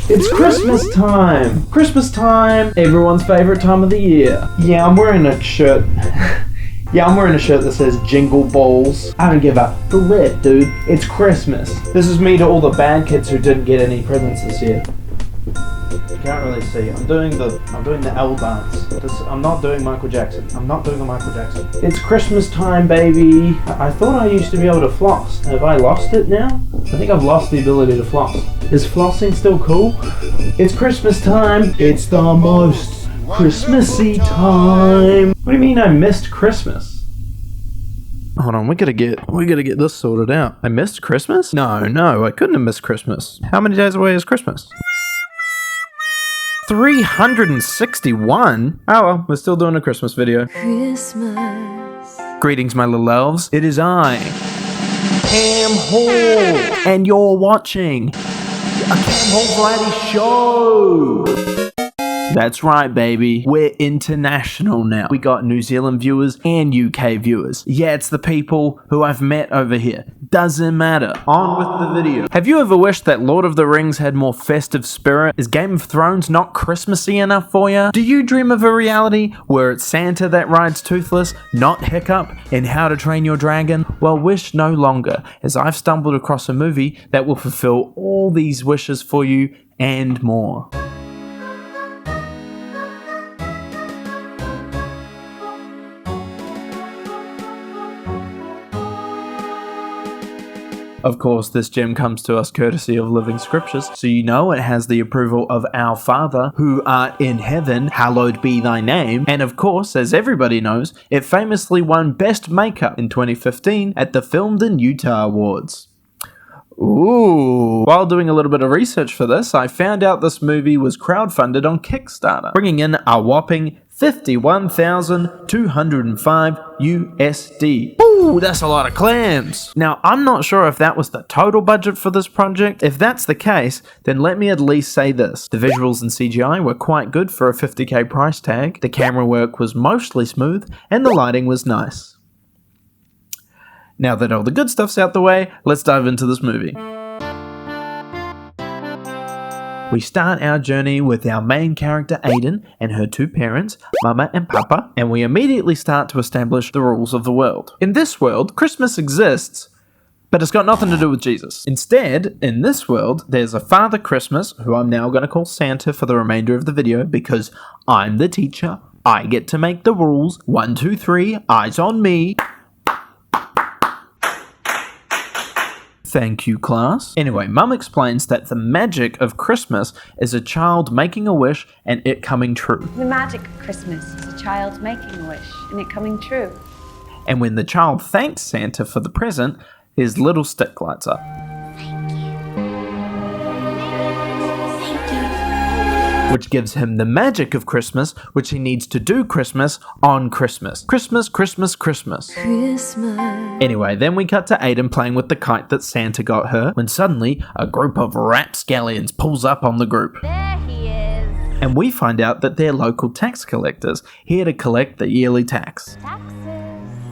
It's Christmas time! Christmas time! Everyone's favorite time of the year. Yeah, I'm wearing a shirt. I'm wearing a shirt that says Jingle Balls. I don't give a flip, dude. It's Christmas. This is me to all the bad kids who didn't get any presents this year. You can't really see. I'm doing the L dance. I'm not doing Michael Jackson. I'm not doing the Michael Jackson. It's Christmas time, baby. I thought I used to be able to floss. Have I lost it now? I think I've lost the ability to floss. Is flossing still cool? It's Christmas time. It's the most Christmassy time. What do you mean I missed Christmas? Hold on, we gotta get this sorted out. I missed Christmas? No, I couldn't have missed Christmas. How many days away is Christmas? 361? Oh well, we're still doing a Christmas video. Christmas. Greetings, my little elves. It is I, Cam Hall, and you're watching a Cam Hall variety show. That's right, baby. We're international now. We got New Zealand viewers and UK viewers. Yeah, it's the people who I've met over here. Doesn't matter. On with the video. Have you ever wished that Lord of the Rings had more festive spirit? Is Game of Thrones not Christmassy enough for you? Do you dream of a reality where it's Santa that rides Toothless, not Hiccup, in How to Train Your Dragon? Well, wish no longer, as I've stumbled across a movie that will fulfill all these wishes for you and more. Of course, this gem comes to us courtesy of Living Scriptures, so you know it has the approval of our Father, who art in heaven, hallowed be thy name. And of course, as everybody knows, it famously won Best Makeup in 2015 at the Filmed in Utah Awards. Ooh. While doing a little bit of research for this, I found out this movie was crowdfunded on Kickstarter, bringing in a whopping $51,205 USD. Ooh, that's a lot of clams. Now, I'm not sure if that was the total budget for this project. If that's the case, then let me at least say this. The visuals and CGI were quite good for a $50K price tag, the camera work was mostly smooth, and the lighting was nice. Now that all the good stuff's out the way, let's dive into this movie. We start our journey with our main character Aiden and her two parents, Mama and Papa, and we immediately start to establish the rules of the world. In this world, Christmas exists, but it's got nothing to do with Jesus. Instead, in this world, there's a Father Christmas, who I'm now going to call Santa for the remainder of the video because I'm the teacher. I get to make the rules. 1, 2, 3, eyes on me. Thank you, class. Anyway, Mum explains that the magic of Christmas is a child making a wish and it coming true. The magic of Christmas is a child making a wish and it coming true. And when the child thanks Santa for the present, his little stick lights up. Which gives him the magic of Christmas, which he needs to do Christmas on Christmas. Christmas, Christmas, Christmas. Christmas. Anyway, then we cut to Aiden playing with the kite that Santa got her, when suddenly a group of rapscallions pulls up on the group. There he is. And we find out that they're local tax collectors, here to collect the yearly tax. Taxes.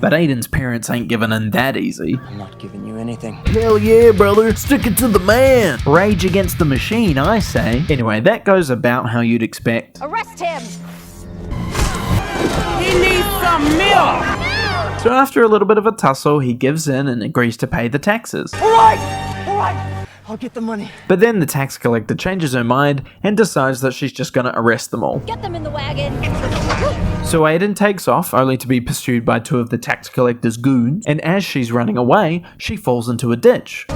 But Aiden's parents ain't giving in that easy. I'm not giving you anything. Hell yeah, brother. Stick it to the man. Rage against the machine, I say. Anyway, that goes about how you'd expect. Arrest him. He needs some milk! So after a little bit of a tussle, he gives in and agrees to pay the taxes. All right, I'll get the money. But then the tax collector changes her mind and decides that she's just gonna arrest them all. Get them in the wagon. So Aiden takes off, only to be pursued by two of the tax collector's goons, and as she's running away, she falls into a ditch.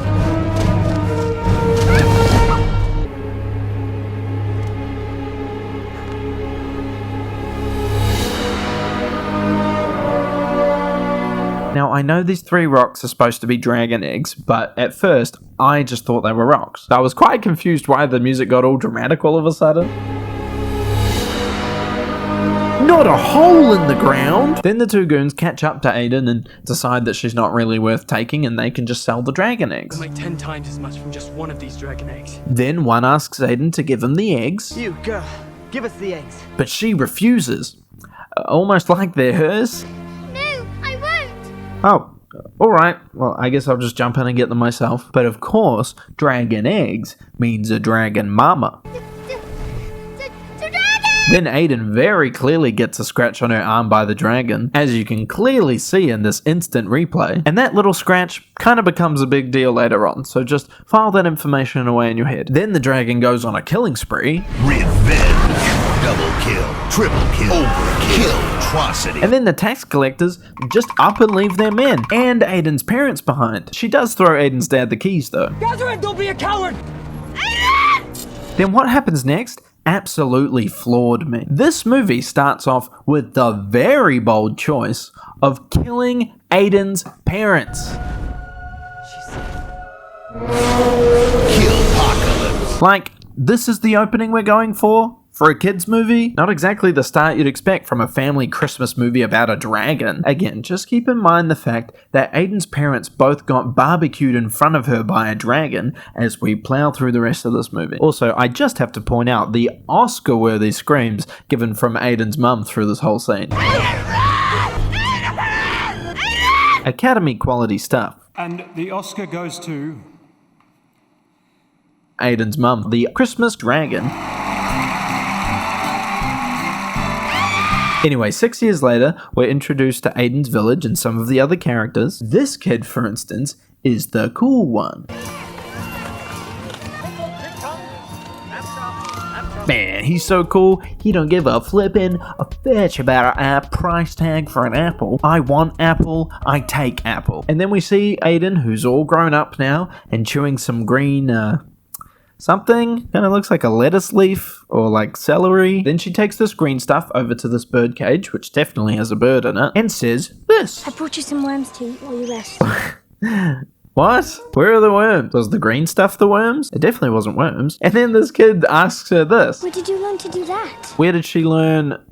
Now, I know these 3 rocks are supposed to be dragon eggs, but at first, I just thought they were rocks. I was quite confused why the music got all dramatic all of a sudden. Not a hole in the ground! Then the 2 goons catch up to Aiden and decide that she's not really worth taking and they can just sell the dragon eggs. Make 10 times as much from just one of these dragon eggs. Then one asks Aiden to give him the eggs. You, girl, give us the eggs. But she refuses. Almost like they're hers. No, I won't. Oh, Alright, well, I guess I'll just jump in and get them myself. But of course, dragon eggs means a dragon mama. Then Aiden very clearly gets a scratch on her arm by the dragon, as you can clearly see in this instant replay. And that little scratch kind of becomes a big deal later on, so just file that information away in your head. Then the dragon goes on a killing spree. Revenge. Double kill. Triple kill. Overkill. Atrocity. And then the tax collectors just up and leave their men, and Aiden's parents behind. She does throw Aiden's dad the keys though. Catherine, don't be a coward! Then what happens next absolutely floored me. This movie starts off with the very bold choice of killing Aiden's parents. Killpocalypse. Like, this is the opening we're going for a kid's movie? Not exactly the start you'd expect from a family Christmas movie about a dragon. Again, just keep in mind the fact that Aiden's parents both got barbecued in front of her by a dragon as we plow through the rest of this movie. Also, I just have to point out the Oscar-worthy screams given from Aiden's mum through this whole scene. Academy quality stuff. And the Oscar goes to... Aiden's mum, the Christmas dragon. Anyway, 6 years later, we're introduced to Aiden's village and some of the other characters. This kid, for instance, is the cool one. Man, he's so cool, he don't give a flippin' a fetch about a price tag for an apple. I want apple, I take apple. And then we see Aiden, who's all grown up now, and chewing some green, something. Kind of looks like a lettuce leaf or like celery. Then she takes this green stuff over to this bird cage, which definitely has a bird in it, and says this. I brought you some worms to eat while you rest. What? Where are the worms? Was the green stuff the worms? It definitely wasn't worms. And then this kid asks her this. Where did you learn to do that? Where did she learn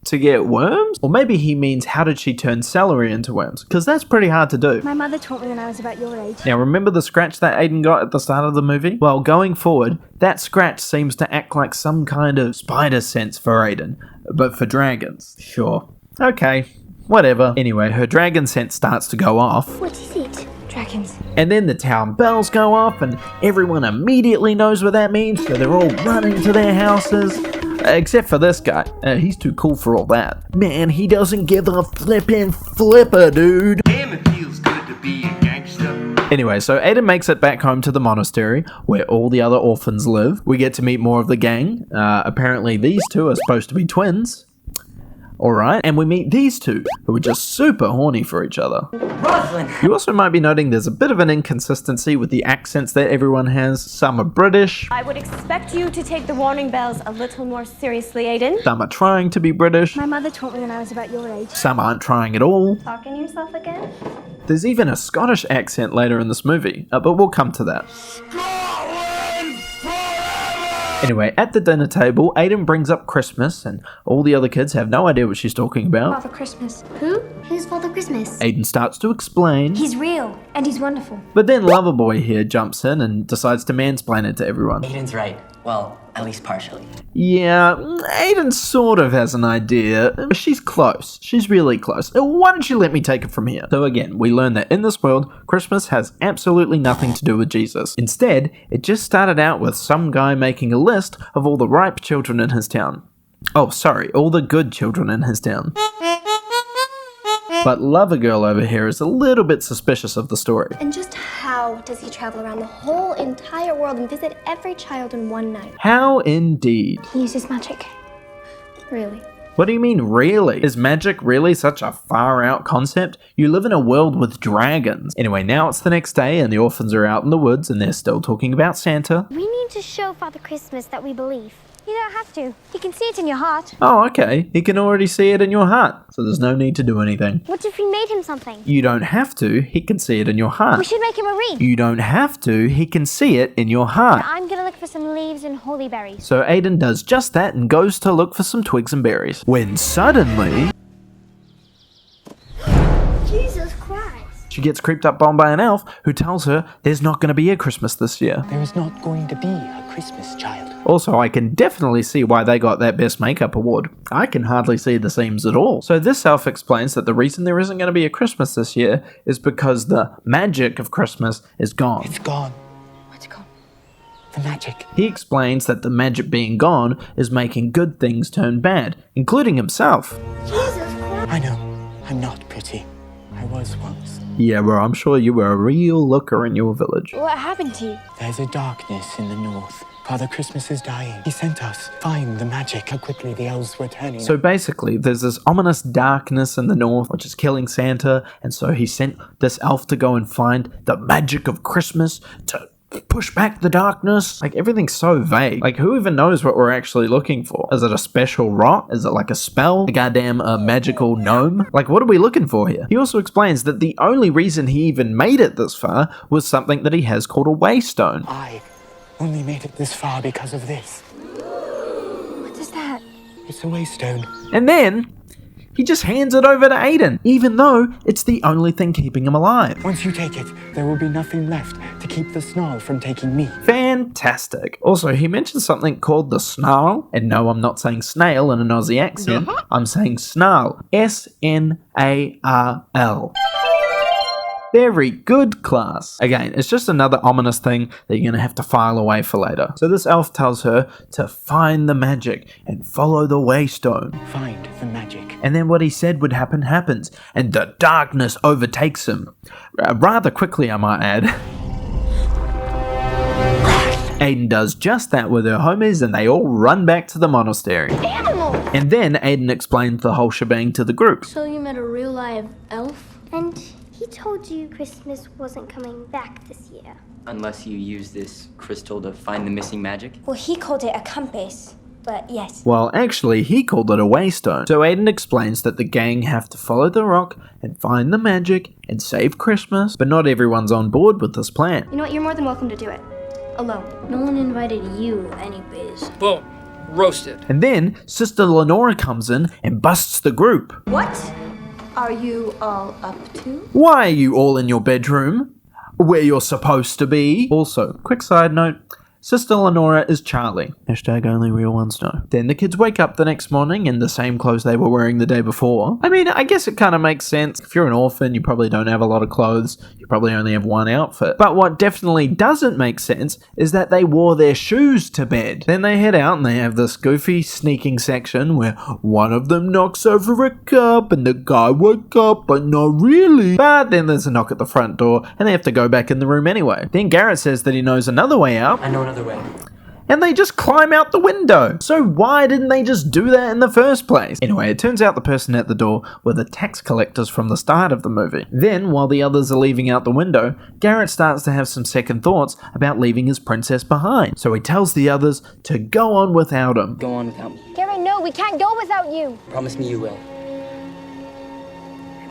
to get worms? Or maybe he means how did she turn celery into worms? Because that's pretty hard to do. My mother taught me when I was about your age. Now remember the scratch that Aiden got at the start of the movie? Well, going forward, that scratch seems to act like some kind of spider sense for Aiden, but for dragons. Sure. Okay, whatever. Anyway, her dragon sense starts to go off. What is it? Dragons. And then the town bells go off and everyone immediately knows what that means, so they're all running to their houses. Except for this guy. He's too cool for all that. Man, he doesn't give a flippin' flipper, dude. Damn, it feels good to be a gangster. Anyway, so Aiden makes it back home to the monastery where all the other orphans live. We get to meet more of the gang. Apparently these two are supposed to be twins. Alright, and we meet these two, who are just super horny for each other. Rosalind! You also might be noting there's a bit of an inconsistency with the accents that everyone has. Some are British. I would expect you to take the warning bells a little more seriously, Aiden. Some are trying to be British. My mother taught me when I was about your age. Some aren't trying at all. Talking to yourself again? There's even a Scottish accent later in this movie, but we'll come to that. Anyway, at the dinner table, Aiden brings up Christmas, and all the other kids have no idea what she's talking about. Father Christmas. Who? Who's Father Christmas? Aiden starts to explain. He's real, and he's wonderful. But then Loverboy here jumps in and decides to mansplain it to everyone. Aiden's right. Well, at least partially. Yeah, Aiden sort of has an idea. She's close. She's really close. Why don't you let me take it from here? So again, we learn that in this world, Christmas has absolutely nothing to do with Jesus. Instead, it just started out with some guy making a list of all the ripe children in his town. Oh, sorry, all the good children in his town. But Lovergirl over here is a little bit suspicious of the story. And just how does he travel around the whole entire world and visit every child in one night? How indeed. He uses magic. Really? What do you mean, really? Is magic really such a far-out concept? You live in a world with dragons. Anyway, now it's the next day and the orphans are out in the woods and they're still talking about Santa. We need to show Father Christmas that we believe. You don't have to. He can see it in your heart. Oh, okay. He can already see it in your heart, so there's no need to do anything. What if we made him something? You don't have to. He can see it in your heart. We should make him a wreath. You don't have to. He can see it in your heart. I'm gonna look for some leaves and holy berries. So Aiden does just that and goes to look for some twigs and berries. When suddenly... Jesus Christ. She gets creeped up on by an elf who tells her there's not going to be a Christmas this year. There is not going to be a Christmas, child. Also, I can definitely see why they got that Best Makeup award. I can hardly see the seams at all. So this elf explains that the reason there isn't going to be a Christmas this year is because the magic of Christmas is gone. It's gone. What's gone? The magic. He explains that the magic being gone is making good things turn bad, including himself. I know. I'm not pretty. I was once. Yeah, well, I'm sure you were a real looker in your village. What happened to you? There's a darkness in the north. Father Christmas is dying. He sent us. Find the magic. How quickly the elves were turning. So basically, there's this ominous darkness in the north, which is killing Santa, and so he sent this elf to go and find the magic of Christmas to push back the darkness. Like, everything's so vague. Like, who even knows what we're actually looking for? Is it a special rock? Is it like a spell? A goddamn magical gnome? Like, what are we looking for here? He also explains that the only reason he even made it this far was something that he has called a waystone. I only made it this far because of this. What is that? It's a waystone. And then he just hands it over to Aiden, even though it's the only thing keeping him alive. Once you take it, there will be nothing left to keep the snarl from taking me. Fantastic. Also, he mentioned something called the snarl. And no, I'm not saying snail in an Aussie accent. I'm saying snarl. S-N-A-R-L. Very good, class. Again, it's just another ominous thing that you're going to have to file away for later. So this elf tells her to find the magic and follow the waystone. Find the magic. And then what he said would happen happens, and the darkness overtakes him. Rather quickly, I might add. Aiden does just that with her homies, and they all run back to the monastery. Animal! And then Aiden explains the whole shebang to the group. So you met a real live elf? And he told you Christmas wasn't coming back this year. Unless you use this crystal to find the missing magic. Well, he called it a compass, but yes. Well, actually, he called it a waystone. So Aiden explains that the gang have to follow the rock and find the magic and save Christmas, but not everyone's on board with this plan. You know what? You're more than welcome to do it. Alone. No one invited you anyways. Boom. Roasted. And then Sister Lenora comes in and busts the group. What are you all up to? Why are you all in your bedroom? Where you're supposed to be? Also, quick side note, Sister Lenora is Charlie. Hashtag only real ones know. Then the kids wake up the next morning in the same clothes they were wearing the day before. I mean, I guess it kind of makes sense. If you're an orphan, you probably don't have a lot of clothes. You probably only have one outfit. But what definitely doesn't make sense is that they wore their shoes to bed. Then they head out and they have this goofy sneaking section where one of them knocks over a cup and the guy woke up, but not really. But then there's a knock at the front door and they have to go back in the room anyway. Then Garrett says that he knows another way out. I know another way. And they just climb out the window. So why didn't they just do that in the first place? Anyway, it turns out the person at the door were the tax collectors from the start of the movie. Then, while the others are leaving out the window, Garrett starts to have some second thoughts about leaving his princess behind. So he tells the others to go on without him. Go on without me. Gary, no, we can't go without you. Promise me you will.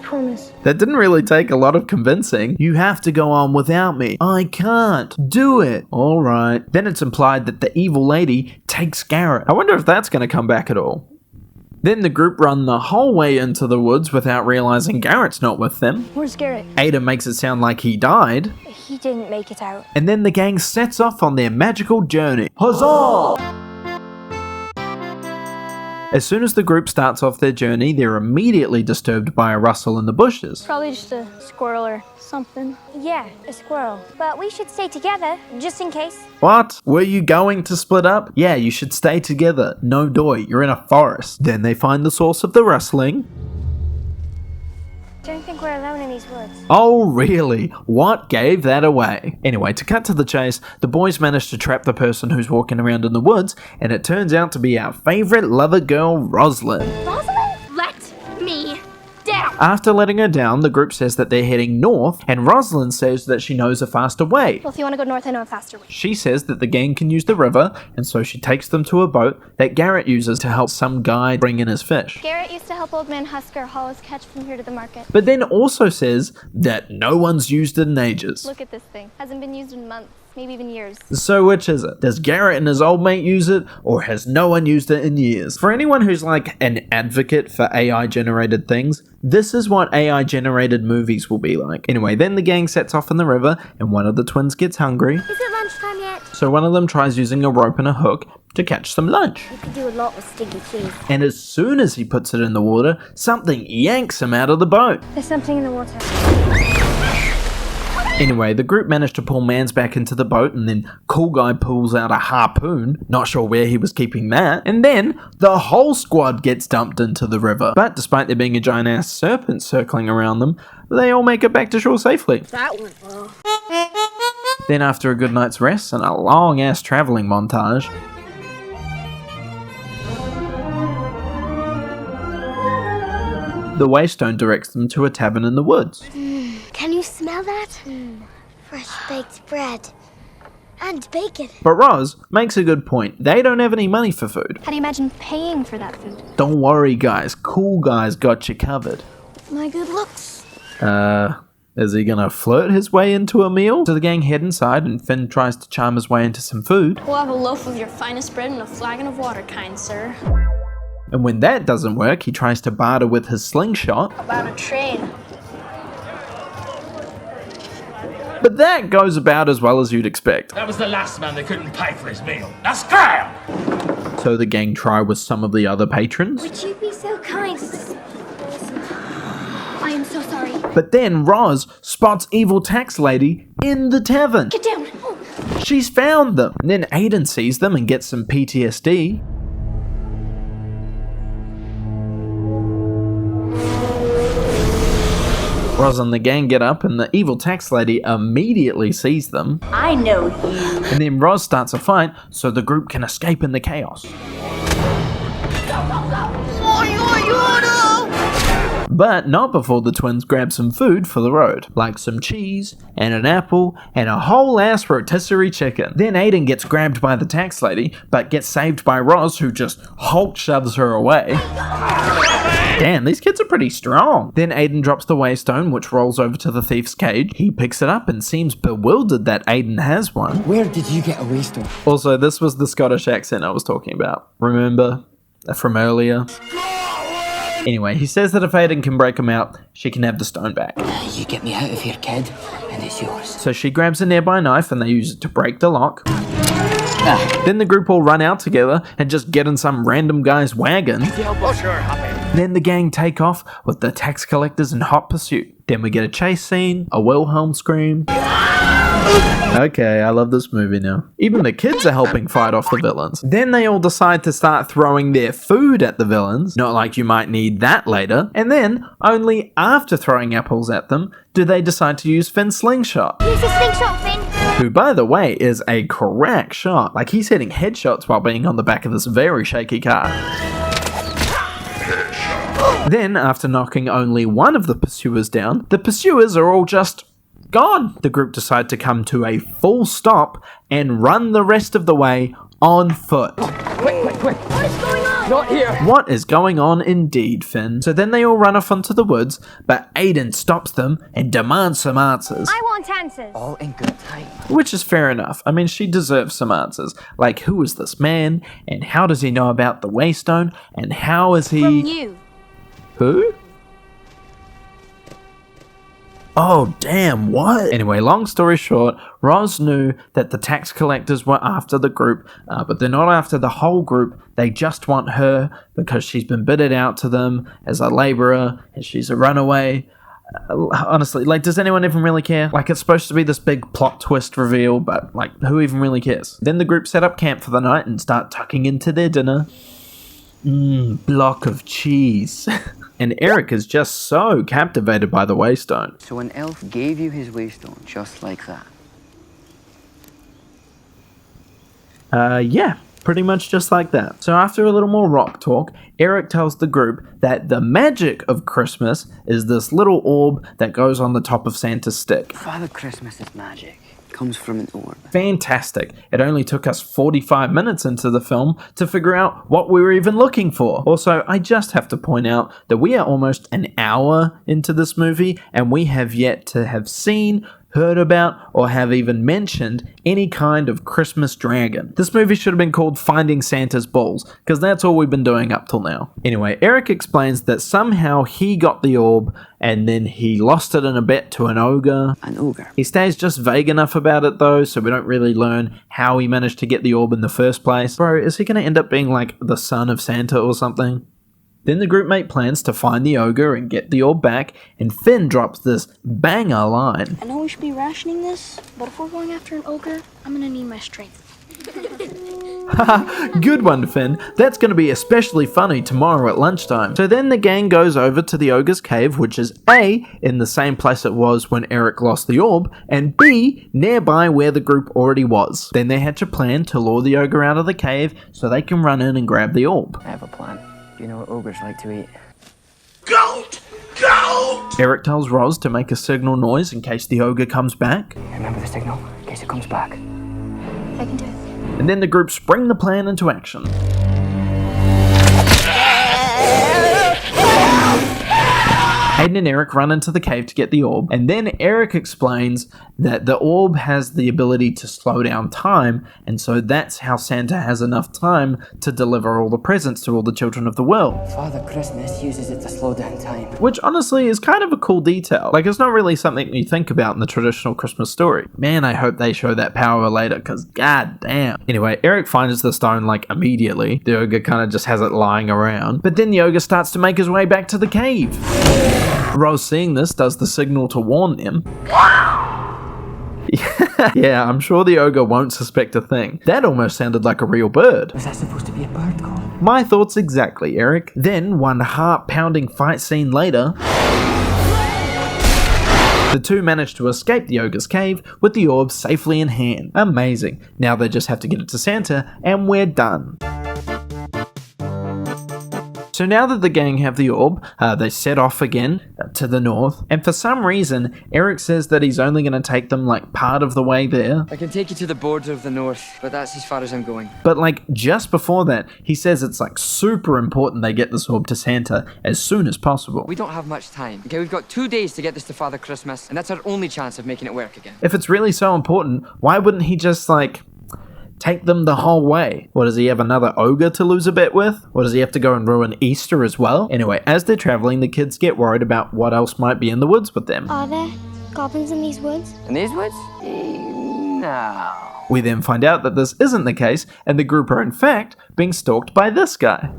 Promise. That didn't really take a lot of convincing. You have to go on without me. I can't. Do it. Alright. Then it's implied that the evil lady takes Garrett. I wonder if that's going to come back at all. Then the group run the whole way into the woods without realizing Garrett's not with them. Where's Garrett? Ada makes it sound like he died. He didn't make it out. And then the gang sets off on their magical journey. Huzzah! As soon as the group starts off their journey, they're immediately disturbed by a rustle in the bushes. Probably just a squirrel or something. Yeah, a squirrel. But we should stay together, just in case. What? Were you going to split up? Yeah, you should stay together. No doy, you're in a forest. Then they find the source of the rustling. Don't think we're alone in these woods. Oh, really? What gave that away? Anyway, to cut to the chase, the boys manage to trap the person who's walking around in the woods, and it turns out to be our favorite lover girl, Rosalind. Rosalind? Let me down! After letting her down, the group says that they're heading north, and Rosalind says that she knows a faster way. Well, if you want to go north, I know a faster way. She says that the gang can use the river, and so she takes them to a boat that Garrett uses to help some guy bring in his fish. Garrett used to help Old Man Husker haul his catch from here to the market. But then also says that no one's used it in ages. Look at this thing. Hasn't been used in months. maybe even years. So which is it? Does Garrett and his old mate use it, or has no one used it in years? For anyone who's like an advocate for AI generated things, this is what AI generated movies will be like. Anyway, then the gang sets off in the river and one of the twins gets hungry. Is it lunchtime yet? So one of them tries using a rope and a hook to catch some lunch. You could do a lot with stinky cheese. And as soon as he puts it in the water, something yanks him out of the boat. There's something in the water. Anyway, the group managed to pull Mans back into the boat, and then Cool Guy pulls out a harpoon, not sure where he was keeping that, and then the whole squad gets dumped into the river. But despite there being a giant ass serpent circling around them, they all make it back to shore safely. That went well. Then after a good night's rest and a long ass travelling montage, the Waystone directs them to a tavern in the woods. Can you smell that? Fresh baked bread. And bacon. But Roz makes a good point. They don't have any money for food. How do you imagine paying for that food? Don't worry, guys. Cool Guy's got you covered. My good looks. Is he gonna flirt his way into a meal? So the gang head inside and Finn tries to charm his way into some food. We'll have a loaf of your finest bread and a flagon of water, kind sir. And when that doesn't work, he tries to barter with his slingshot. About a train. But that goes about as well as you'd expect. That was the last man that couldn't pay for his meal. Now scram! So the gang try with some of the other patrons. Would you be so kind to... I am so sorry. But then Roz spots evil tax lady in the tavern. Get down. Oh. She's found them. And then Aiden sees them and gets some PTSD. Roz and the gang get up and the evil tax lady immediately sees them. I know you. And then Roz starts a fight so the group can escape in the chaos. But not before the twins grab some food for the road, like some cheese and an apple and a whole ass rotisserie chicken. Then Aiden gets grabbed by the tax lady, but gets saved by Roz, who just Hulk shoves her away. Damn, these kids are pretty strong. Then Aiden drops the Waystone, which rolls over to the thief's cage. He picks it up and seems bewildered that Aiden has one. Where did you get a Waystone? Also, this was the Scottish accent I was talking about. Remember? From earlier? Anyway, he says that if Aiden can break him out, she can have the stone back. You get me out of here, kid, and it's yours. So she grabs a nearby knife and they use it to break the lock. Then the group all run out together and just get in some random guy's wagon. Then the gang take off with the tax collectors in hot pursuit. Then we get a chase scene, a Wilhelm scream. Okay, I love this movie now. Even the kids are helping fight off the villains. Then they all decide to start throwing their food at the villains, not like you might need that later. And then, only after throwing apples at them, do they decide to use Finn's slingshot. Use a slingshot, Finn. Who, by the way, is a crack shot. Like, he's hitting headshots while being on the back of this very shaky car. Then, after knocking only one of the pursuers down, the pursuers are all just gone. The group decide to come to a full stop and run the rest of the way on foot. Quick. What is going on? Not here. What is going on indeed, Finn? So then they all run off into the woods, but Aiden stops them and demands some answers. I want answers. All in good time. Which is fair enough. I mean, she deserves some answers. Like, who is this man? And how does he know about the Waystone? And how is he... From you. Who? Oh, damn, what? Anyway, long story short, Roz knew that the tax collectors were after the group, but they're not after the whole group. They just want her because she's been bidded out to them as a laborer and she's a runaway. Honestly, like, does anyone even really care? Like, it's supposed to be this big plot twist reveal, but, like, who even really cares? Then the group set up camp for the night and start tucking into their dinner. Block of cheese. And Eric is just so captivated by the Waystone. So an elf gave you his Waystone just like that? Yeah, pretty much just like that. So after a little more rock talk, Eric tells the group that the magic of Christmas is this little orb that goes on the top of Santa's stick. Father Christmas's magic comes from an orb. Fantastic. It only took us 45 minutes into the film to figure out what we were even looking for. Also, I just have to point out that we are almost an hour into this movie and we have yet to have seen, heard about, or have even mentioned any kind of Christmas dragon. This movie should have been called Finding Santa's Balls, because that's all we've been doing up till now. Anyway, Eric explains that somehow he got the orb, and then he lost it in a bet to an ogre. An ogre? He stays just vague enough about it though, so we don't really learn how he managed to get the orb in the first place. Bro, is he gonna end up being like the son of Santa or something? Then the group make plans to find the ogre and get the orb back, and Finn drops this banger line. I know we should be rationing this, but if we're going after an ogre, I'm gonna need my strength. Haha, good one, Finn. That's going to be especially funny tomorrow at lunchtime. So then the gang goes over to the ogre's cave, which is A, in the same place it was when Eric lost the orb, and B, nearby where the group already was. Then they hatch a plan to lure the ogre out of the cave so they can run in and grab the orb. I have a plan. Do you know what ogres like to eat? Goat! Goat! Eric tells Roz to make a signal noise in case the ogre comes back. Remember the signal, in case it comes back. I can do it. And then the group spring the plan into action. Aiden and Eric run into the cave to get the orb, and then Eric explains that the orb has the ability to slow down time, and so that's how Santa has enough time to deliver all the presents to all the children of the world. Father Christmas uses it to slow down time. Which honestly is kind of a cool detail. Like, it's not really something you think about in the traditional Christmas story. Man, I hope they show that power later, because god damn. Anyway, Eric finds the stone like immediately. The ogre kind of just has it lying around. But then the ogre starts to make his way back to the cave. Rose, seeing this, does the signal to warn them. Yeah, I'm sure the ogre won't suspect a thing. That almost sounded like a real bird. Was that supposed to be a bird call? My thoughts exactly, Eric. Then, one heart-pounding fight scene later, the two manage to escape the ogre's cave with the orb safely in hand. Amazing. Now they just have to get it to Santa, and we're done. So now that the gang have the orb, they set off again to the north, and for some reason, Eric says that he's only going to take them like part of the way there. I can take you to the border of the north, but that's as far as I'm going. But like just before that, he says it's like super important they get this orb to Santa as soon as possible. We don't have much time. Okay, we've got 2 days to get this to Father Christmas, and that's our only chance of making it work again. If it's really so important, why wouldn't he just like take them the whole way? What, does he have another ogre to lose a bet with? Or does he have to go and ruin Easter as well? Anyway, as they're traveling, the kids get worried about what else might be in the woods with them. Are there goblins in these woods? In these woods? No. We then find out that this isn't the case, and the group are in fact being stalked by this guy.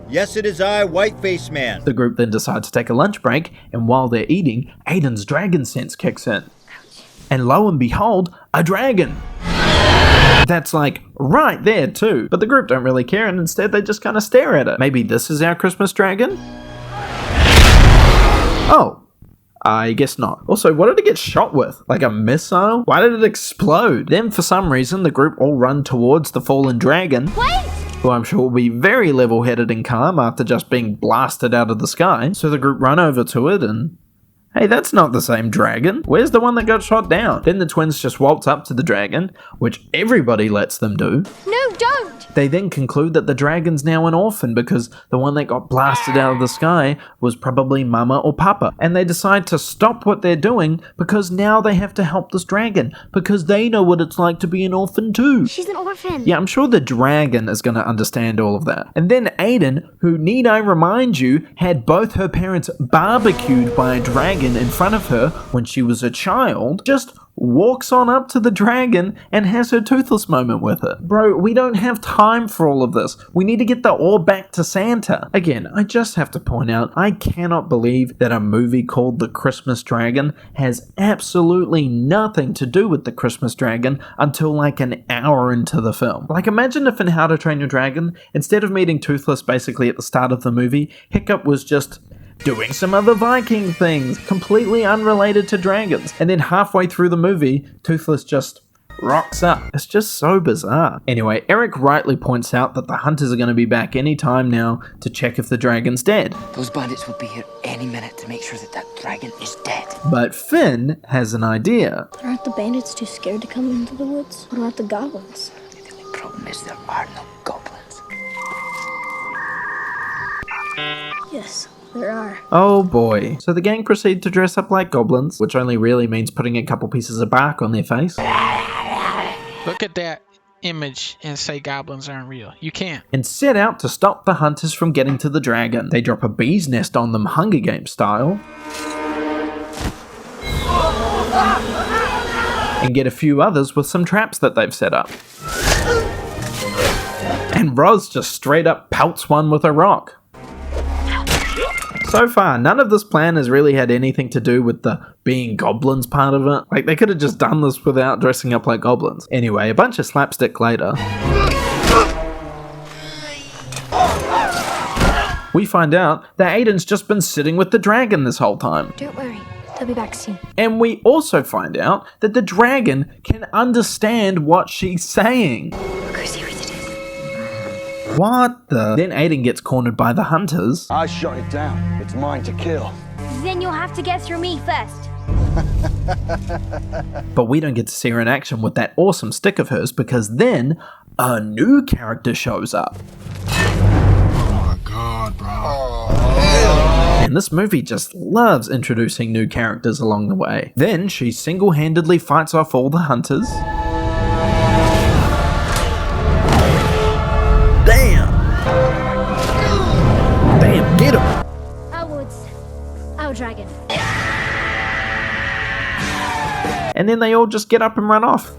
Yes, it is I, Whiteface Man. The group then decide to take a lunch break, and while they're eating, Aiden's dragon sense kicks in. And lo and behold, a dragon! That's like right there too. But the group don't really care, and instead they just kind of stare at it. Maybe this is our Christmas dragon? Oh, I guess not. Also, what did it get shot with? Like a missile? Why did it explode? Then for some reason the group all run towards the fallen dragon. Wait! Who I'm sure will be very level-headed and calm after just being blasted out of the sky. So the group run over to it and... hey, that's not the same dragon. Where's the one that got shot down? Then the twins just waltz up to the dragon, which everybody lets them do. No, don't! They then conclude that the dragon's now an orphan because the one that got blasted out of the sky was probably Mama or Papa. And they decide to stop what they're doing because now they have to help this dragon because they know what it's like to be an orphan too. She's an orphan. Yeah, I'm sure the dragon is going to understand all of that. And then Aiden, who need I remind you, had both her parents barbecued by a dragon in front of her when she was a child, just walks on up to the dragon and has her toothless moment with it. Bro, we don't have time for all of this. We need to get the orb back to Santa. Again, I just have to point out, I cannot believe that a movie called The Christmas Dragon has absolutely nothing to do with the Christmas Dragon until like an hour into the film. Like, imagine if in How to Train Your Dragon, instead of meeting Toothless basically at the start of the movie, Hiccup was just doing some other Viking things, completely unrelated to dragons. And then halfway through the movie, Toothless just rocks up. It's just so bizarre. Anyway, Eric rightly points out that the hunters are going to be back any time now to check if the dragon's dead. Those bandits will be here any minute to make sure that that dragon is dead. But Finn has an idea. Aren't the bandits too scared to come into the woods? What about the goblins? The only problem is there are no goblins. Yes, There are. Oh boy. So the gang proceed to dress up like goblins, which only really means putting a couple pieces of bark on their face. Look at that image and say goblins aren't real. You can't. And set out to stop the hunters from getting to the dragon. They drop a bee's nest on them Hunger Games style. And get a few others with some traps that they've set up. And Roz just straight up pelts one with a rock. So far, none of this plan has really had anything to do with the being goblins part of it. Like, they could have just done this without dressing up like goblins. Anyway, a bunch of slapstick later, we find out that Aiden's just been sitting with the dragon this whole time. Don't worry, they'll be back soon. And we also find out that the dragon can understand what she's saying. Go see what it is. What the? Then Aiden gets cornered by the hunters. I shot it down. It's mine to kill. Then you'll have to get through me first. But we don't get to see her in action with that awesome stick of hers because then a new character shows up. Oh my god, bro. And this movie just loves introducing new characters along the way. Then she single-handedly fights off all the hunters. Damn, get him! Our woods, our dragon. And then they all just get up and run off.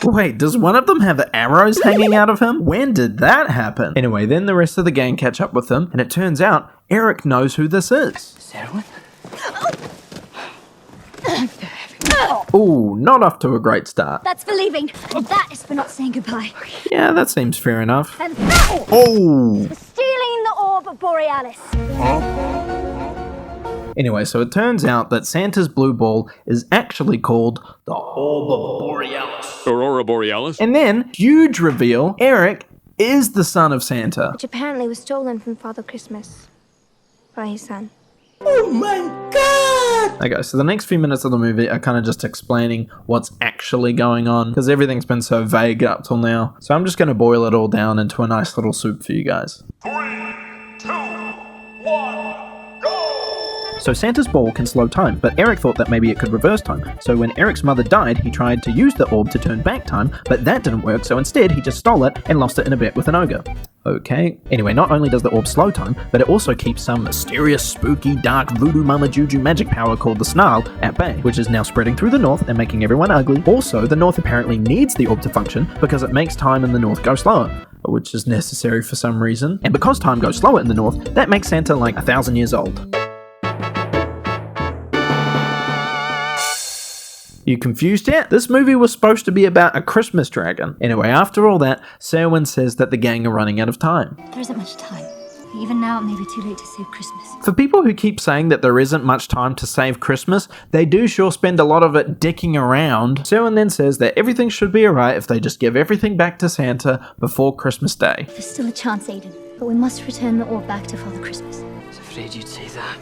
Wait, does one of them have arrows hanging out of him? When did that happen? Anyway, then the rest of the gang catch up with them, and it turns out Eric knows who this is. Selwyn? Ooh, not off to a great start. That's for leaving. That is for not saying goodbye. Yeah, that seems fair enough. And that Oh! is for stealing the orb borealis. Anyway, so it turns out that Santa's blue ball is actually called the Orb of Borealis. Aurora Borealis? And then, huge reveal, Eric is the son of Santa. Which apparently was stolen from Father Christmas by his son. Oh my god! Okay, so the next few minutes of the movie are kind of just explaining what's actually going on, because everything's been so vague up till now. So I'm just going to boil it all down into a nice little soup for you guys. 3, 2, 1. So Santa's ball can slow time, but Eric thought that maybe it could reverse time. So when Eric's mother died, he tried to use the orb to turn back time, but that didn't work, so instead he just stole it and lost it in a bet with an ogre. Okay. Anyway, not only does the orb slow time, but it also keeps some mysterious, spooky, dark, voodoo mama juju magic power called the Snarl at bay, which is now spreading through the north and making everyone ugly. Also, the north apparently needs the orb to function because it makes time in the north go slower, which is necessary for some reason. And because time goes slower in the north, that makes Santa like 1,000 years old. You confused yet? This movie was supposed to be about a Christmas dragon. Anyway, after all that, Selwyn says that the gang are running out of time. There isn't much time. Even now, it may be too late to save Christmas. For people who keep saying that there isn't much time to save Christmas, they do sure spend a lot of it dicking around. Selwyn then says that everything should be alright if they just give everything back to Santa before Christmas Day. There's still a chance, Aiden. But we must return the orb back to Father Christmas. I was afraid you'd say that.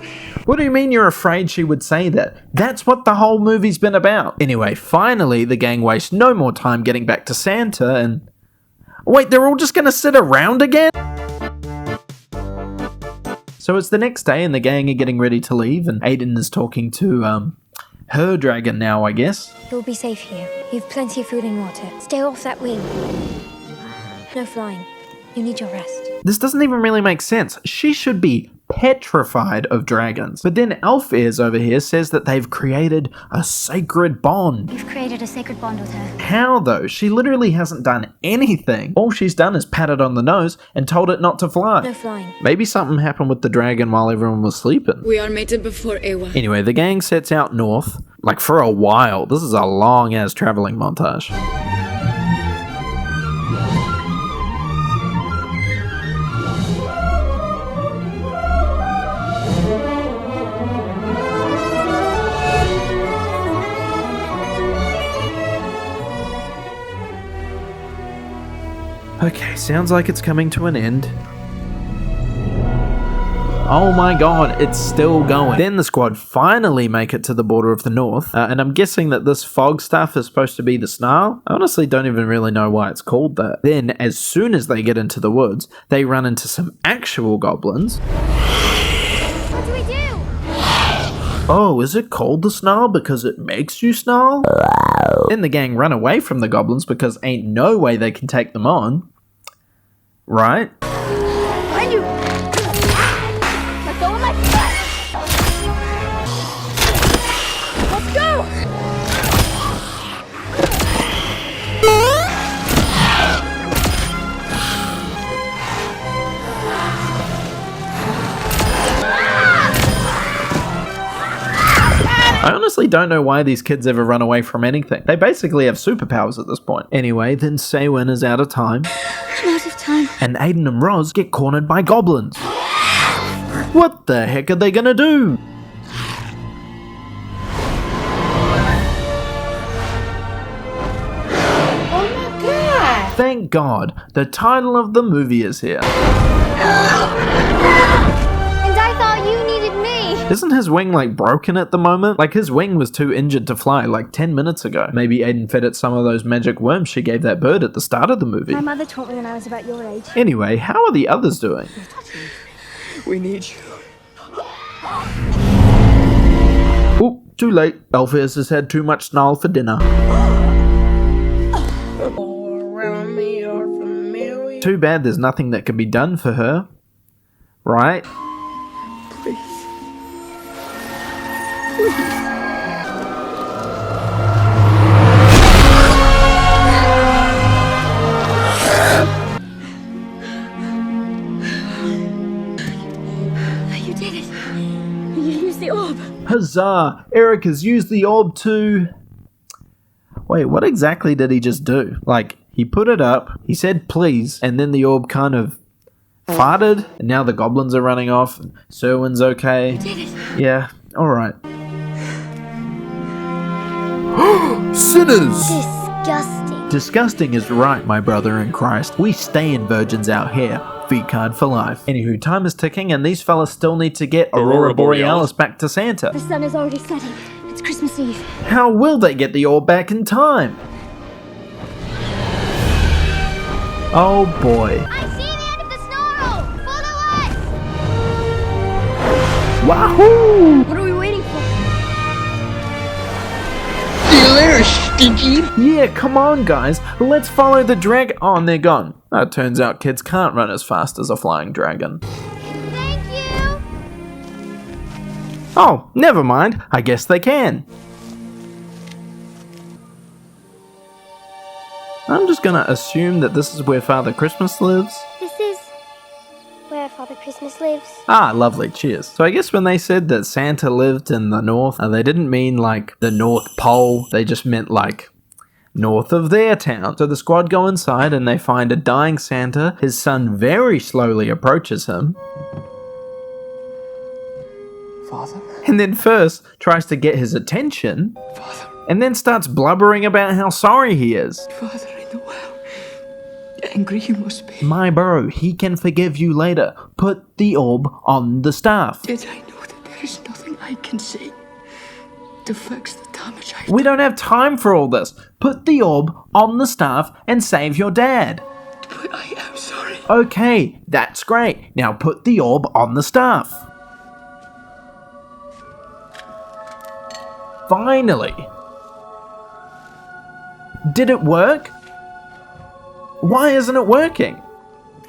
What do you mean you're afraid she would say that? That's what the whole movie's been about. Anyway, finally, the gang wastes no more time getting back to Santa and... Wait, they're all just gonna sit around again? So it's the next day and the gang are getting ready to leave and Aiden is talking to, her dragon now, I guess. You'll be safe here. You've plenty of food and water. Stay off that wing. No flying. You need your rest. This doesn't even really make sense. She should be petrified of dragons. But then Elf Ears over here says that they've created a sacred bond. You've created a sacred bond with her. How though? She literally hasn't done anything. All she's done is pat it on the nose and told it not to fly. No flying. Maybe something happened with the dragon while everyone was sleeping. We are mated before Ewa. Anyway, the gang sets out north, like for a while. This is a long ass traveling montage. Okay, sounds like it's coming to an end. Oh my god, it's still going. Then the squad finally make it to the border of the north, and I'm guessing that this fog stuff is supposed to be the snarl. I honestly don't even really know why it's called that. Then, as soon as they get into the woods, they run into some actual goblins. What do we do? Oh, is it called the snarl because it makes you snarl? Then the gang run away from the goblins because ain't no way they can take them on. Right? Behind you! Let go of my foot! Let's go! I honestly don't know why these kids ever run away from anything. They basically have superpowers at this point. Anyway, then Saywin is out of time. I'm out of time. And Aiden and Roz get cornered by goblins. What the heck are they gonna do? Oh my god! Thank God, the title of the movie is here. And I thought you needed me! Isn't his wing like broken at the moment? Like his wing was too injured to fly like 10 minutes ago. Maybe Aiden fed it some of those magic worms she gave that bird at the start of the movie. My mother taught me when I was about your age. Anyway, how are the others doing? We need you. Oh, too late. Alpheus has had too much snarl for dinner. Too bad there's nothing that can be done for her. Right? Please. You did it! You used the orb! Huzzah! Eric has used the orb to... Wait, what exactly did he just do? Like, he put it up, he said please, and then the orb kind of farted, and now the goblins are running off, and Serwin's okay. You did it! Yeah, alright. Sinners! Disgusting. Disgusting is right, my brother in Christ. We stay in virgins out here. Feed card for life. Anywho, time is ticking and these fellas still need to get Aurora Borealis back to Santa. The sun is already setting. It's Christmas Eve. How will they get the orb back in time? Oh boy. I see the end of the snarl! Follow us! Wahoo! What are we waiting for? Yeah, come on guys, let's follow the drag. Oh, and they're gone. It turns out kids can't run as fast as a flying dragon. Thank you! Oh, never mind, I guess they can. I'm just gonna assume that this is where Father Christmas lives. This is where Father Christmas lives. Ah, lovely, cheers. So I guess when they said that Santa lived in the north, they didn't mean like the North Pole, they just meant like north of their town. So the squad go inside and they find a dying Santa. His son very slowly approaches him. Father? And then first tries to get his attention. Father? And then starts blubbering about how sorry he is. Father, I know how angry you must be. My bro, he can forgive you later. Put the orb on the staff. Did I know that there is nothing I can say to fix the damage I've We don't have time for all this. Put the orb on the staff and save your dad. But I am sorry. Okay, that's great. Now put the orb on the staff. Finally. Did it work? Why isn't it working?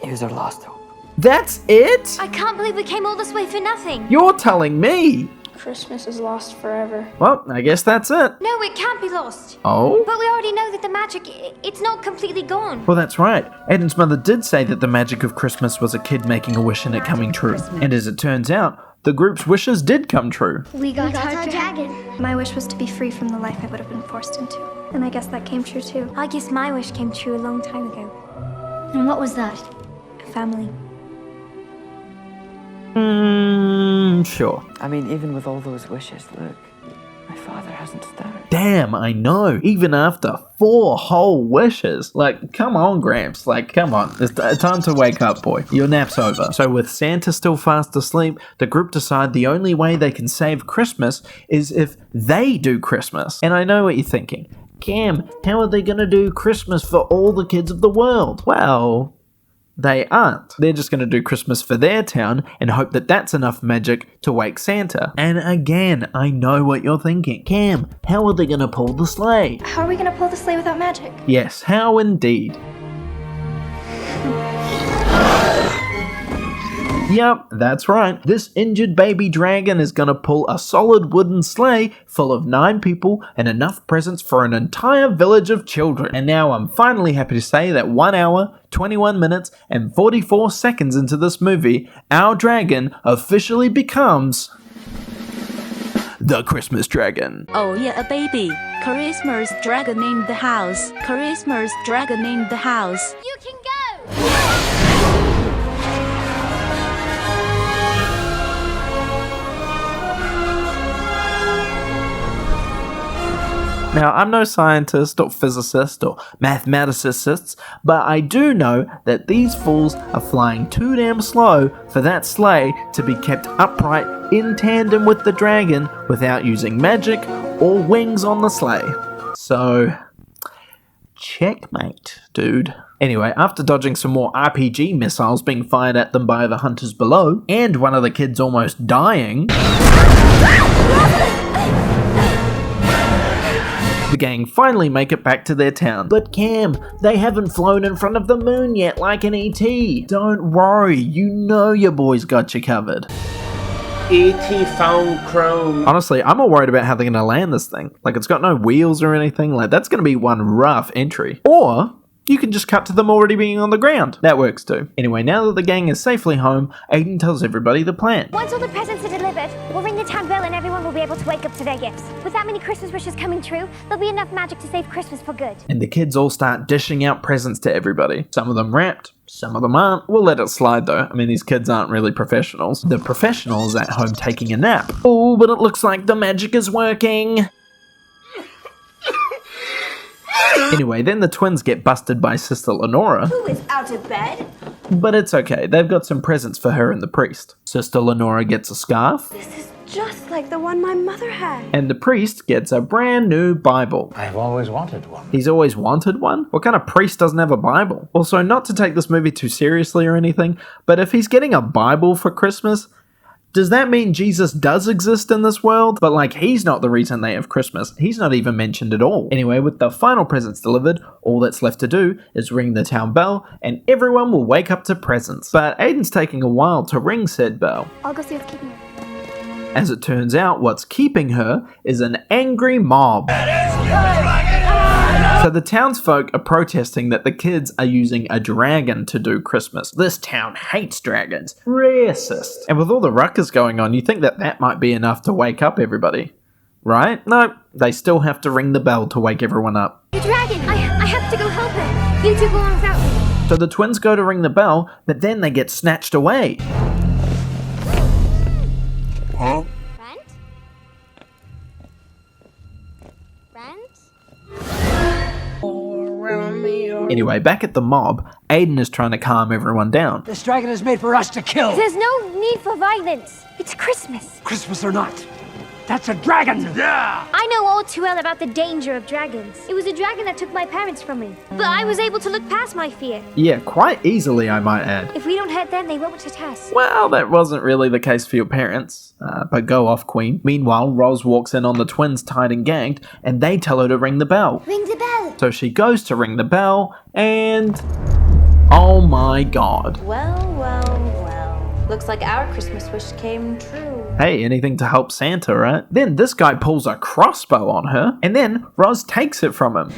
It was our last hope. That's it? I can't believe we came all this way for nothing. You're telling me. Christmas is lost forever. Well, I guess that's it. No, it can't be lost. Oh? But we already know that the magic, it's not completely gone. Well, that's right. Aiden's mother did say that the magic of Christmas was a kid making a wish and it coming true. And as it turns out, the group's wishes did come true. We got our dragon. My wish was to be free from the life I would have been forced into. And I guess that came true too. I guess my wish came true a long time ago. And what was that? A family. Sure. I mean, even with all those wishes, look, my father has presents though. Damn, I know. Even after 4 whole wishes. Like, come on, Gramps. Like, come on. It's time to wake up, boy. Your nap's over. So with Santa still fast asleep, the group decide the only way they can save Christmas is if they do Christmas. And I know what you're thinking. Cam, how are they gonna do Christmas for all the kids of the world? Well, they aren't. They're just going to do Christmas for their town and hope that that's enough magic to wake Santa. And again, I know what you're thinking. Cam, how are they going to pull the sleigh? How are we gonna pull the sleigh without magic? Yes, how indeed. Yep, that's right. This injured baby dragon is gonna pull a solid wooden sleigh full of 9 people and enough presents for an entire village of children. And now I'm finally happy to say that 1 hour, 21 minutes, and 44 seconds into this movie, our dragon officially becomes the Christmas dragon. Oh yeah, a baby. Christmas dragon in the house. Christmas dragon in the house. You can go! Now, I'm no scientist or physicist or mathematicists, but I do know that these fools are flying too damn slow for that sleigh to be kept upright in tandem with the dragon without using magic or wings on the sleigh. So, checkmate, dude. Anyway, after dodging some more RPG missiles being fired at them by the hunters below, and one of the kids almost dying, the gang finally make it back to their town. But Cam, they haven't flown in front of the moon yet like an ET. Don't worry, you know your boy's got you covered. ET found Chrome. Honestly, I'm more worried about how they're gonna land this thing. Like, it's got no wheels or anything. Like, that's gonna be one rough entry. Or you can just cut to them already being on the ground. That works too. Anyway, now that the gang is safely home, Aiden tells everybody the plan. Once all the presents are delivered, we'll ring the town bell and everyone will be able to wake up to their gifts. With that many Christmas wishes coming true, there'll be enough magic to save Christmas for good. And the kids all start dishing out presents to everybody. Some of them wrapped, some of them aren't. We'll let it slide though. I mean, these kids aren't really professionals. The professional's at home taking a nap. Oh, but it looks like the magic is working. Anyway, then the twins get busted by Sister Lenora. Who is out of bed? But it's okay, they've got some presents for her and the priest. Sister Lenora gets a scarf. This is just like the one my mother had. And the priest gets a brand new Bible. I've always wanted one. He's always wanted one? What kind of priest doesn't have a Bible? Also, not to take this movie too seriously or anything, but if he's getting a Bible for Christmas, does that mean Jesus does exist in this world? But like, he's not the reason they have Christmas. He's not even mentioned at all. Anyway, with the final presents delivered, all that's left to do is ring the town bell and everyone will wake up to presents. But Aiden's taking a while to ring said bell. I'll go see what's keeping her. As it turns out, what's keeping her is an angry mob. So the townsfolk are protesting that the kids are using a dragon to do Christmas. This town hates dragons. Racist. And with all the ruckus going on, you think that that might be enough to wake up everybody. Right? No, they still have to ring the bell to wake everyone up. The dragon! I have to go help her. You two go on without me. So the twins go to ring the bell, but then they get snatched away. Huh? Anyway, back at the mob, Aiden is trying to calm everyone down. This dragon is made for us to kill. There's no need for violence. It's Christmas. Christmas or not, that's a dragon. Yeah. I know all too well about the danger of dragons. It was a dragon that took my parents from me. But I was able to look past my fear. Yeah, quite easily, I might add. If we don't hurt them, they won't hurt us. Well, that wasn't really the case for your parents. But go off, Queen. Meanwhile, Roz walks in on the twins tied and gagged, and they tell her to ring the bell. Ring the bell. So she goes to ring the bell, and oh my god. Well, well, well. Looks like our Christmas wish came true. Hey, anything to help Santa, right? Then this guy pulls a crossbow on her, and then Roz takes it from him.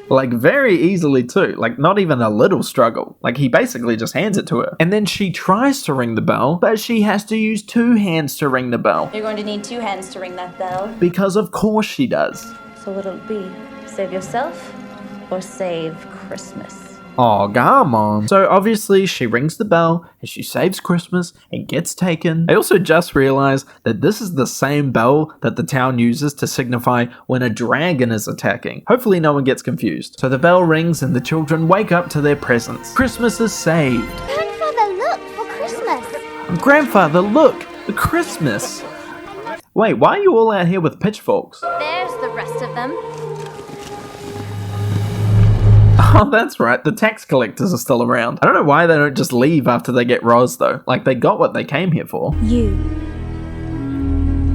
Like, very easily too. Like, not even a little struggle. Like, he basically just hands it to her. And then she tries to ring the bell, but she has to use 2 hands to ring the bell. You're going to need 2 hands to ring that bell. Because of course she does. So what'll it be? Save yourself or save Christmas? Oh, come on. So obviously she rings the bell and she saves Christmas and gets taken. I also just realized that this is the same bell that the town uses to signify when a dragon is attacking. Hopefully no one gets confused. So the bell rings and the children wake up to their presents. Christmas is saved. Grandfather, look, for Christmas. Grandfather, look, Christmas. Wait, why are you all out here with pitchforks? There's the rest of them. Oh, that's right, the tax collectors are still around. I don't know why they don't just leave after they get Roz though. Like, they got what they came here for.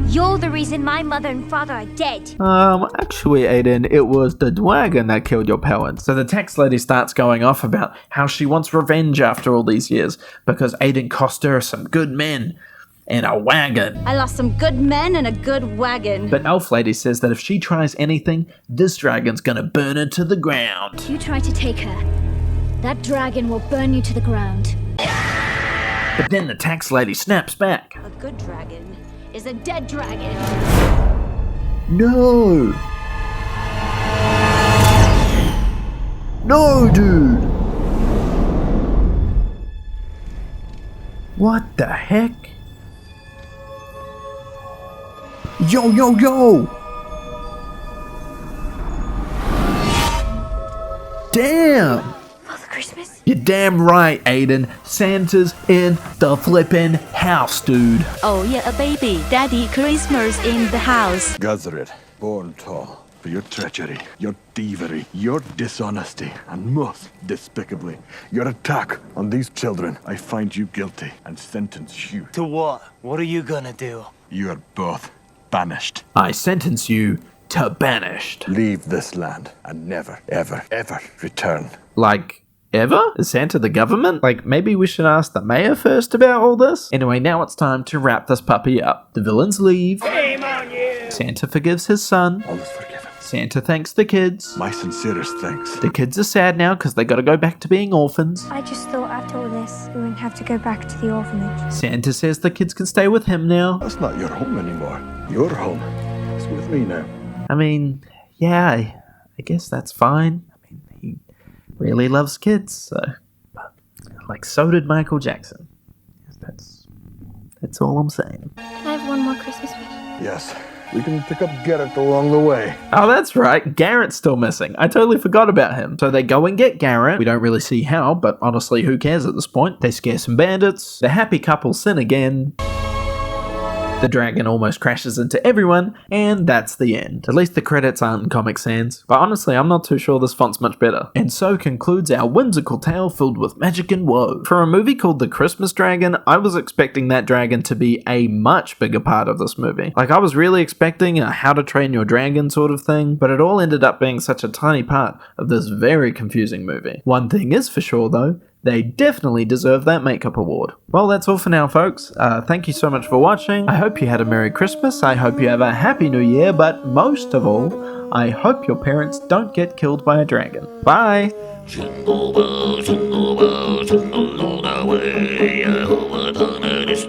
You're the reason my mother and father are dead. Actually, Aiden, it was the dragon that killed your parents. So the tax lady starts going off about how she wants revenge after all these years because Aiden cost her some good men and a wagon. I lost some good men and a good wagon. But Elf Lady says that if she tries anything, this dragon's gonna burn her to the ground. You try to take her. That dragon will burn you to the ground. But then the tax lady snaps back. A good dragon is a dead dragon. No! No, dude! What the heck? Yo, yo, yo! Damn! Father Christmas? You're damn right, Aiden. Santa's in the flippin' house, dude. Oh yeah, a baby. Daddy, Christmas in the house. Gazaret, born tall, for your treachery, your thievery, your dishonesty, and most despicably, your attack on these children, I find you guilty and sentence you. To what? What are you gonna do? You are both banished. I sentence you to banished. Leave this land and never, ever, ever return. Like, ever? Is Santa the government? Like, maybe we should ask the mayor first about all this? Anyway, now it's time to wrap this puppy up. The villains leave. Shame on you! Santa forgives his son. All is forgiven. Santa thanks the kids. My sincerest thanks. The kids are sad now because they gotta go back to being orphans. I just thought after all this, we wouldn't have to go back to the orphanage. Santa says the kids can stay with him now. That's not your home anymore. Your home is with me now. I mean, yeah, I guess that's fine. I mean, he really loves kids, so... But, like, so did Michael Jackson. That's all I'm saying. Can I have one more Christmas wish? Yes. We can pick up Garrett along the way. Oh, that's right. Garrett's still missing. I totally forgot about him. So they go and get Garrett. We don't really see how, but honestly, who cares at this point? They scare some bandits. The happy couple sin again. The dragon almost crashes into everyone, and that's the end. At least the credits aren't in Comic Sans. But honestly, I'm not too sure this font's much better. And so concludes our whimsical tale filled with magic and woe. For a movie called The Christmas Dragon, I was expecting that dragon to be a much bigger part of this movie. Like, I was really expecting a How to Train Your Dragon sort of thing, but it all ended up being such a tiny part of this very confusing movie. One thing is for sure though, they definitely deserve that makeup award. Well, that's all for now, folks. Thank you so much for watching. I hope you had a Merry Christmas. I hope you have a Happy New Year. But most of all, I hope your parents don't get killed by a dragon. Bye! Jingle bells, jingle all the way. I hope a ton of this